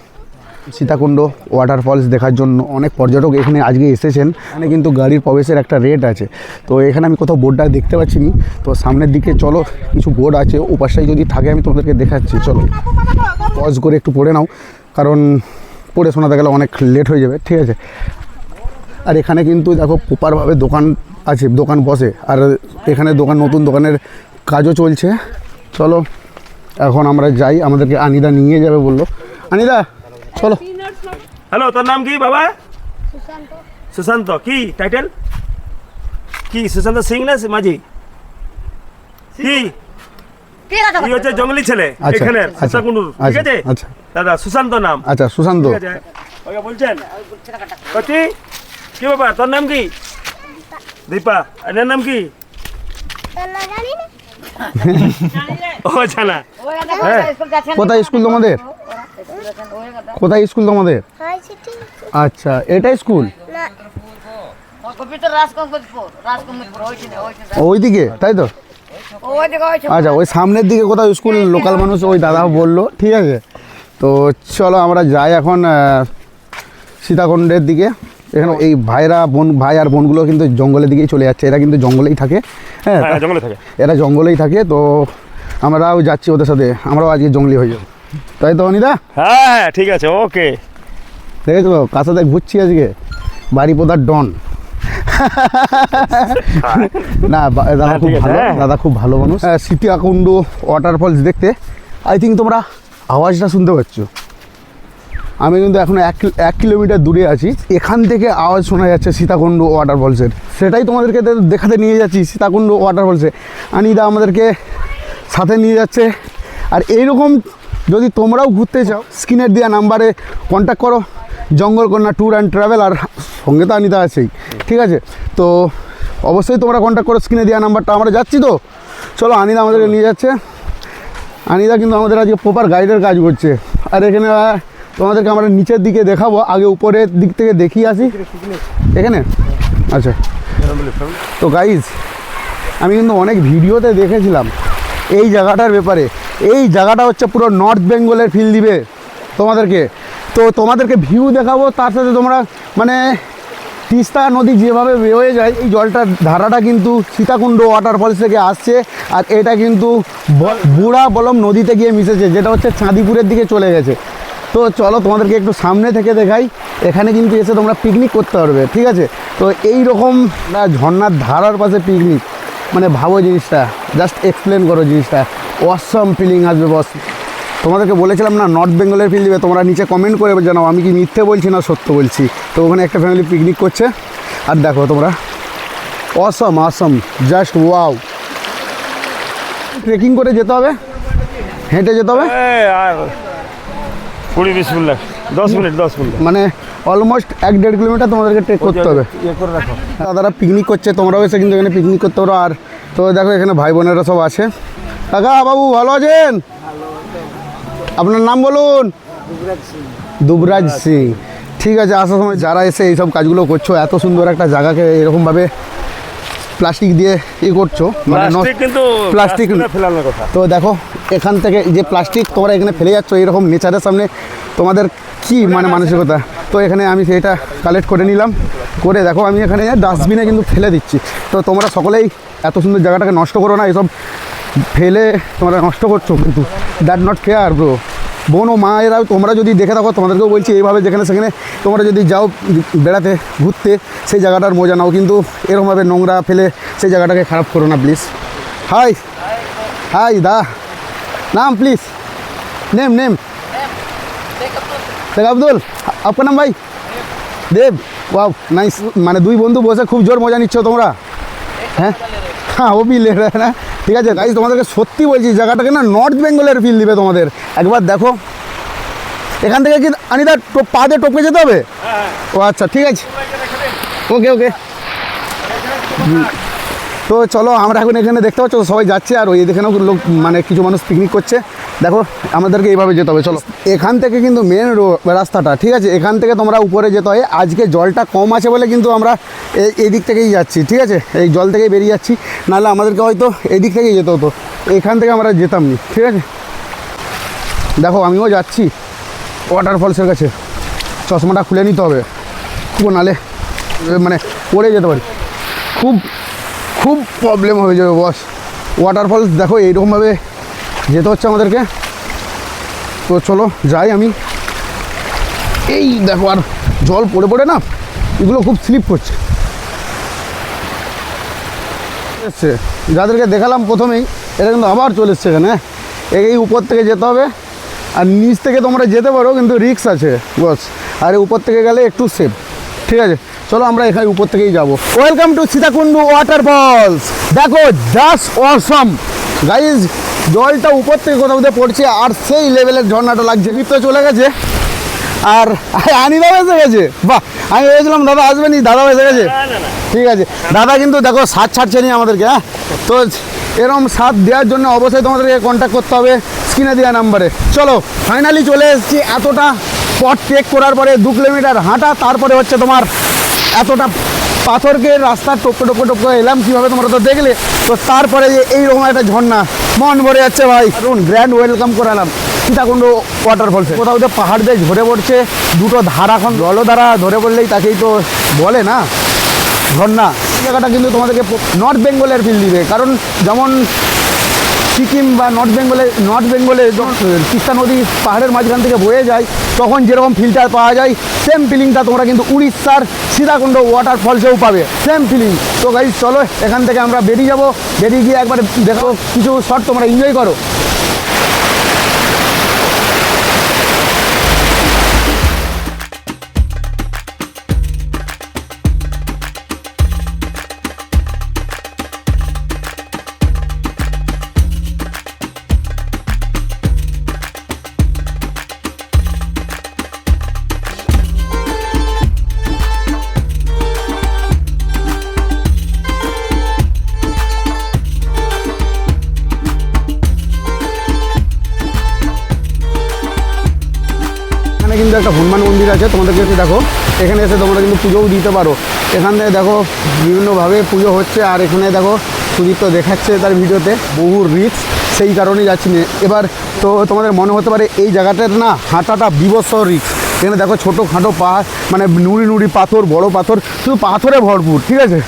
সীতাকুণ্ড ওয়াটারফলস দেখার জন্য। অনেক পর্যটক এখানে আজকে এসেছেন। এখানে কিন্তু গাড়ির প্রবেশের একটা রেট আছে, তো এখানে আমি কোথাও বোর্ডটা দেখতে পাচ্ছি না। তো সামনের দিকে চলো, কিছু বোর্ড আছে, ও পাশটায় যদি থাকে আমি তোমাদেরকে দেখাচ্ছি। চলো পজ করে একটু পড়ে নাও, কারণ পড়ে শোনাতে গেলে অনেক লেট হয়ে যাবে, ঠিক আছে। আর এখানে কিন্তু দেখো প্রপারভাবে দোকান আছে, দোকান বসে, আর এখানে দোকান, নতুন দোকানের কাজও চলছে। চলো এখন আমরা যাই, আমাদেরকে আনিদা নিয়ে যাবে বললো। আনিদা চলো। হ্যালো, তোর নাম কি বাবা? সুশান্ত। কি টাইটেল কি? সুশান্ত সিং না মাঝি? কি কি হচ্ছে জঙ্গলি ছেলে আচ্ছা, এখানে আচ্ছা, সীতাকুণ্ডুর, ঠিক আচ্ছা, আছে? আচ্ছা। দাদা সুশান্ত নাম, আচ্ছা সুশান্ত, ঠিক আছে? ওকে বলছেন কচি, কি ব্যাপার, তোর নাম কি? দীপা। এর নাম কি? ও জানা। কোথায় স্কুল তোমাদের? কোথায় স্কুল তোমাদের? আচ্ছা এটা স্কুল ওইদিকে, তাই তো? আচ্ছা ওই সামনের দিকে কোথাও স্কুল, লোকাল মানুষ ওই দাদা বললো, ঠিক আছে। তো চলো আমরা যাই এখন সীতাকুণ্ডের দিকে। এখানে এই ভাই আর বোনগুলো কিন্তু জঙ্গলের দিকেই চলে যাচ্ছে, এরা কিন্তু জঙ্গলেই থাকে, হ্যাঁ হ্যাঁ, জঙ্গলে থাকে। এরা জঙ্গলেই থাকে। তো আমরাও যাচ্ছি ওদের সাথে, আমরাও আজকে জঙ্গলি হয়ে যাবো, তাই তো অনিদা? হ্যাঁ ঠিক আছে, ওকে। দেখেছো কার সাথে ঘুরছি আজকে? বাড়িপোদার ডন। না দাদা খুব ঠিক আছে, ভালো, হ্যাঁ। দাদা খুব ভালো মানুষ। সীতাকুণ্ড ওয়াটারফলস দেখতে আই থিঙ্ক তোমরা আওয়াজটা শুনতে পাচ্ছ। আমি কিন্তু এখন 1 কিলোমিটার দূরে আছি, এখান থেকে আওয়াজ শোনা যাচ্ছে সীতাকুণ্ড ওয়াটারফলসের। সেটাই তোমাদেরকে দেখাতে নিয়ে যাচ্ছি, সীতাকুণ্ড ওয়াটারফলসে। আনিদা আমাদেরকে সাথে নিয়ে যাচ্ছে। আর এইরকম যদি তোমরাও ঘুরতে চাও, স্ক্রিনের দেওয়া নাম্বারে কন্ট্যাক্ট করো, জঙ্গলকন্যা ট্যুর অ্যান্ড ট্রাভেল। আর সঙ্গে তো আনিদা আছেই, ঠিক আছে? তো অবশ্যই তোমরা কন্ট্যাক্ট করো, স্ক্রিনে দেওয়া নাম্বারটা। আমরা যাচ্ছি তো, চলো আনিদা আমাদেরকে নিয়ে যাচ্ছে। আনিদা কিন্তু আমাদের আজকে প্রপার গাইডের কাজ করছে। আর এখানে তোমাদেরকে আমরা নিচের দিকে দেখাবো, আগে উপরের দিক থেকে দেখিয়ে আসি। এখানে আচ্ছা, তো গাইজ আমি কিন্তু অনেক ভিডিওতে দেখেছিলাম এই জায়গাটার ব্যাপারে। এই জায়গাটা হচ্ছে পুরো নর্থ বেঙ্গলের ফিল দিবে তোমাদেরকে। তো তোমাদেরকে ভিউ দেখাবো, তার সাথে তোমরা মানে তিস্তা নদী যেভাবে বেয়ে যায়, এই জলটার ধারাটা কিন্তু সীতাকুণ্ড ওয়াটারফলস থেকে আসছে। আর এটা কিন্তু বুড়া বলম নদীতে গিয়ে মিশেছে, যেটা হচ্ছে চাঁদিপুরের দিকে চলে গেছে। তো চলো তোমাদেরকে একটু সামনে থেকে দেখাই। এখানে কিন্তু এসে তোমরা পিকনিক করতে পারবে, ঠিক আছে? তো এই রকম না ঝর্ণার ধারার পাশে পিকনিক, মানে ভাবো জিনিসটা, জাস্ট এক্সপ্লেন করো জিনিসটা, অসম ফিলিং আসবে বস। তোমাদেরকে বলেছিলাম না নর্থ বেঙ্গলের ফিল দিবে, তোমরা নিচে কমেন্ট করে জানাও আমি কি মিথ্যে বলছি না সত্য বলছি। তো ওখানে একটা ফ্যামিলি পিকনিক করছে, আর দেখো তোমরা অসম জাস্ট ওয়াও। ট্রেকিং করে যেতে হবে, হেঁটে যেতে হবে, আর 20-20 মিনিট, 10 মিনিট মানে অলমোস্ট 1-1.5 কিলোমিটার তোমাদেরকে ট্রেক করতে হবে। করে রাখো। দাদারা পিকনিক করছে, তোমরাও এসে কিন্তু এখানে পিকনিক করতে পারো। আর তো দেখো এখানে ভাই বোনেরা সব আছে। কাকা বাবু ভালো আছেন? আপনার নাম বলুন। দুবরাজ সিং, ঠিক আছে। আসার সময় যারা এসে এইসব কাজগুলো করছো, এত সুন্দর একটা জায়গাকে এরকমভাবে প্লাস্টিক দিয়ে করছো, মানে প্লাস্টিক কিন্তু প্লাস্টিক ফেলানোর কথা। তো দেখো এখান থেকে যে প্লাস্টিক তোমরা এখানে ফেলে যাচ্ছ, এরকম নেচারের সামনে তোমাদের কি মানে মানসিকতা। তো এখানে আমি সেটা কালেক্ট করে নিলাম, করে দেখো আমি এখানে ডাস্টবিনে কিন্তু ফেলে দিচ্ছি। তো তোমরা সকলেই এত সুন্দর জায়গাটাকে নষ্ট করো না, এসব ফেলে তোমরা নষ্ট করছো, কিন্তু দ্যাট নট ফেয়ার ব্রো। বোন ও মায়েরাও তোমরা যদি দেখে থাকো, তোমাদেরকেও বলছি এইভাবে যেখানে সেখানে তোমরা যদি যাও বেড়াতে ঘুরতে, সেই জায়গাটার মজা নাও, কিন্তু এরকমভাবে নোংরা ফেলে সেই জায়গাটাকে খারাপ করো না প্লিজ। হাই দা নাম প্লিজ, নেম শেখ আব্দুল। আপনার নাম ভাই? দেব। Wow nice. মানে দুই বন্ধু বসে খুব জোর মজা নিচ্ছ তোমরা, হ্যাঁ ও বি লে না, ঠিক আছে গাইজ। তোমাদেরকে সত্যি বলছি জায়গাটাকে না নর্থ বেঙ্গলের ফিল দিবে তোমাদের। একবার দেখো এখান থেকে কি আনিদা পা দিয়ে টপকে যেতে হবে? ও আচ্ছা ঠিক আছে, ওকে। তো চলো আমরা এখন এখানে দেখতে পাচ্ছ সবাই যাচ্ছে, আর ওই এখানেও লোক মানে কিছু মানুষ পিকনিক করছে। দেখো আমাদেরকে এইভাবে যেতে হবে, চলো। এখান থেকে কিন্তু মেন রাস্তাটা, ঠিক আছে, এখান থেকে তোমরা উপরে যেতে হয়। আজকে জলটা কম আছে বলে কিন্তু আমরা এই দিক থেকেই যাচ্ছি, ঠিক আছে, এই জল থেকেই বেরিয়ে যাচ্ছি, নাহলে আমাদেরকে হয়তো এই দিক থেকেই যেতে হতো, এখান থেকে আমরা যেতাম নি, ঠিক আছে। দেখো আমিও যাচ্ছি ওয়াটারফলসের কাছে, চশমাটা খুলে নিতে হবে, নাহলে মানে পড়ে যেতে পারি, খুব প্রবলেম হয়ে যাবে বস। ওয়াটারফলস দেখো এইরকমভাবে যেতে হচ্ছে আমাদেরকে। তো চলো যাই আমি। এই দেখো আর জল পড়ে না, এগুলো খুব স্লিপ করছে। যাদেরকে দেখালাম প্রথমেই, এটা কিন্তু আবার চলে এসছে এখানে। এই উপর থেকে যেতে হবে, আর নিচ থেকে তোমরা যেতে পারো, কিন্তু রিস্ক আছে বস। আর উপর থেকে গেলে একটু সেফ, ঠিক আছে। চলো আমরা এখানে উপর থেকেই যাবো। Welcome to Sitakunda waterfalls. দেখো জাস্ট অসম গাইজ, জলটা উপর থেকে কোথাও দিয়ে পড়ছে আর সেই লেভেলের ঝর্ণাটা লাগছে। তো চলে গেছে আর আনিদাও এসে গেছে। বাহ, আমি ভেবেছিলাম দাদা আসবেনি, দাদাও এসে গেছে। ঠিক আছে দাদা, কিন্তু দেখো সাথ ছাড়ছে নি আমাদেরকে। হ্যাঁ, তো এরকম সাথ দেওয়ার জন্য অবশ্যই তোমাদেরকে কন্ট্যাক্ট করতে হবে স্ক্রিনে দেওয়া নাম্বারে। চলো ফাইনালি চলে এসেছি। এতটা পথ ট্রেক করার পরে 2 কিলোমিটার হাঁটা, তারপরে হচ্ছে তোমার এতটা পাথরকে রাস্তা টপকে এলাম কীভাবে তোমরা তো দেখলে। তো তারপরে যে এইরকম একটা ঝর্ণা, মন ভরে যাচ্ছে ভাই। কারণ গ্র্যান্ড ওয়েলকাম করালাম সীতাকুণ্ড ওয়াটারফলসে। কোথাও তো পাহাড় দিয়ে ঝরে পড়ছে, দুটো ধারা, এখন জলধারা ধরে পড়লেই তাকেই তো বলে না ঝর্ণা। এই জায়গাটা কিন্তু তোমাদেরকে নর্থ বেঙ্গলের ফিল দিবে। কারণ যেমন সিকিম বা নর্থ বেঙ্গলে যখন তিস্তা নদী পাহাড়ের মাঝখান থেকে বয়ে যায়, তখন যেরকম ফিলটা পাওয়া যায়, সেম ফিলিংটা তোমরা কিন্তু উড়িষ্যার সীতাকুণ্ড ওয়াটারফলসেও পাবে, সেম ফিলিং। তো গাইস চলো এখান থেকে আমরা বেরিয়ে যাব, বেরিয়ে গিয়ে একবার দেখো কিছু শট তোমরা এনজয় করো। এখানে কিন্তু একটা হনুমান মন্দির আছে, তোমাদেরকে একটু দেখো। এখানে এসে তোমরা কিন্তু পুজোও দিতে পারো। এখানে দেখো বিভিন্নভাবে পুজো হচ্ছে, আর এখানে দেখো সুদীপ্ত দেখাচ্ছে তার ভিডিওতে বহু রিস্ক, সেই কারণেই যাচ্ছি না এবার। তো তোমাদের মনে হতে পারে এই জায়গাটার না হাঁটাটা বিভৎস রিস্ক। এখানে দেখো ছোটোখাটো পাহাড়, মানে নুড়ি পাথর, বড় পাথর, শুধু পাথরে ভরপুর। ঠিক আছে,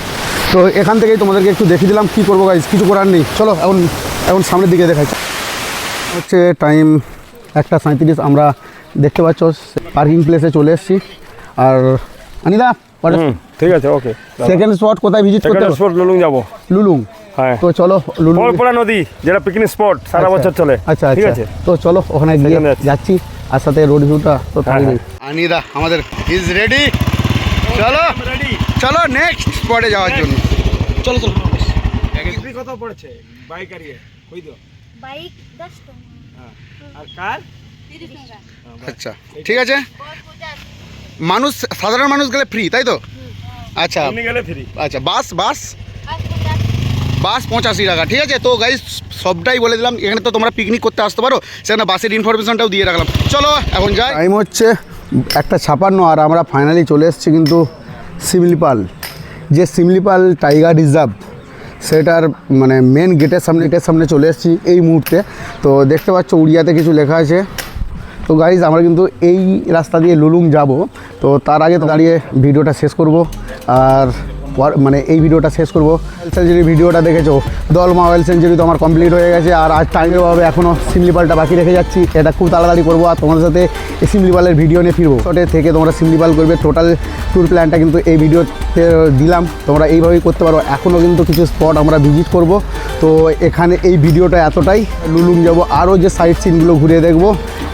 তো এখান থেকেই তোমাদেরকে একটু দেখিয়ে দিলাম। কী করবো গাইজ, কিছু করার নেই। চলো এখন সামনের দিকে দেখাচ্ছি। হচ্ছে টাইম 1:37। আমরা দেখতে পাচ্ছ পার্কিং প্লেসে চলে এসেছি। আর আনিদা ঠিক আছে, ওকে। সেকেন্ড স্পট কোথায় ভিজিট করতে হবে? স্পট লুলুং যাবো। লুলুং, হ্যাঁ। তো চলো লুলুং। পরপরা নদী, যেটা পিকনিক স্পট সারা বছর চলে। আচ্ছা ঠিক আচ্ছা, আছে, তো চলো ওখানে গিয়ে সেখানে যাচ্ছি। যাচ্ছি, আর সাথে রোড ভিউটা তো হ্যাঁ, থাকবেই। আনিদা আমাদের ইজ রেডি। চলো চলো নেক্সট স্পটে যাওয়ার জন্য। চলো চলো। কত পড়ছে বাইক আর কই দিও? বাইক 10 টাকা আর কার 30 টাকা। আচ্ছা ঠিক আছে, মানুষ সাধারণ মানুষ গেলে ফ্রি, তাই তো? আচ্ছা এমনি গেলে ফ্রি। আচ্ছা, বাস বাস 85 টাকা। ঠিক আছে, তো গাইস সবটাই বলে দিলাম। এখানে তো তোমরা পিকনিক করতে আসতে পারো, সেখানে বাসের ইনফরমেশনটাও দিয়ে রাখলাম। চলো এখন যাই। টাইম হচ্ছে 1:56 আর আমরা ফাইনালি চলে এসেছি কিন্তু শিমলিপাল, যে শিমলিপাল টাইগার রিজার্ভ, সেটার মানে মেন গেটের সামনে চলে এসেছি এই মুহূর্তে। তো দেখতে পাচ্ছ উড়িয়াতে কিছু লেখা আছে। তো গাইজ আমরা কিন্তু এই রাস্তা দিয়ে লুলুং যাব। তো তার আগে দাঁড়িয়ে ভিডিওটা শেষ করব, আর মানে এই ভিডিওটা শেষ করবো। সেঞ্চুরি ভিডিওটা দেখেছো, দলমা অয়েল সেঞ্চুরি তো আমার কমপ্লিট হয়ে গেছে, আর আজ টাইমের অভাবে এখনও শিমলিপালটা বাকি রেখে যাচ্ছি। এটা খুব তাড়াতাড়ি করবো, আর তোমাদের সাথে এই শিমলিপালের ভিডিও নিয়ে ফিরবো। ছোটে থেকে তোমরা শিমলিপাল করবে, টোটাল ট্যুর প্ল্যানটা কিন্তু এই ভিডিওতে দিলাম। তোমরা এইভাবেই করতে পারো। এখনও কিন্তু কিছু স্পট আমরা ভিজিট করব। তো এখানে এই ভিডিওটা এতটাই। লুলুং যাব, আরও যে সাইট সিনগুলো ঘুরে দেখবো,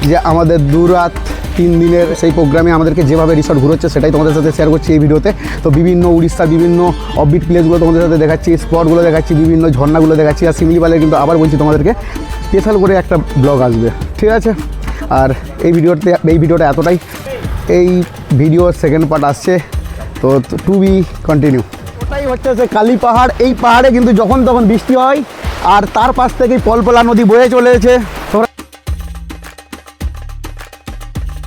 যে আমাদের 2 রাত 3 দিনের সেই প্রোগ্রামে আমাদেরকে যেভাবে রিসর্ট ঘুরোচ্ছে সেটাই তোমাদের সাথে শেয়ার করছি এই ভিডিওতে। তো বিভিন্ন উড়িষ্যার বিভিন্ন অফবিট প্লেসগুলো তোমাদের সাথে দেখাচ্ছি, স্পটগুলো দেখাচ্ছি, বিভিন্ন ঝর্ণাগুলো দেখাচ্ছি। আর শিমলিপালের কিন্তু আবার বলছি তোমাদেরকে স্পেশাল করে একটা ব্লগ আসবে, ঠিক আছে? আর এই ভিডিওটা এতটাই। এই ভিডিওর সেকেন্ড পার্ট আসছে, তো টু বি কন্টিনিউ। ওটাই হচ্ছে যে কালী পাহাড়। এই পাহাড়ে কিন্তু যখন তখন বৃষ্টি হয়, আর তার পাশ থেকেই পলপলা নদী বয়ে চলেছে।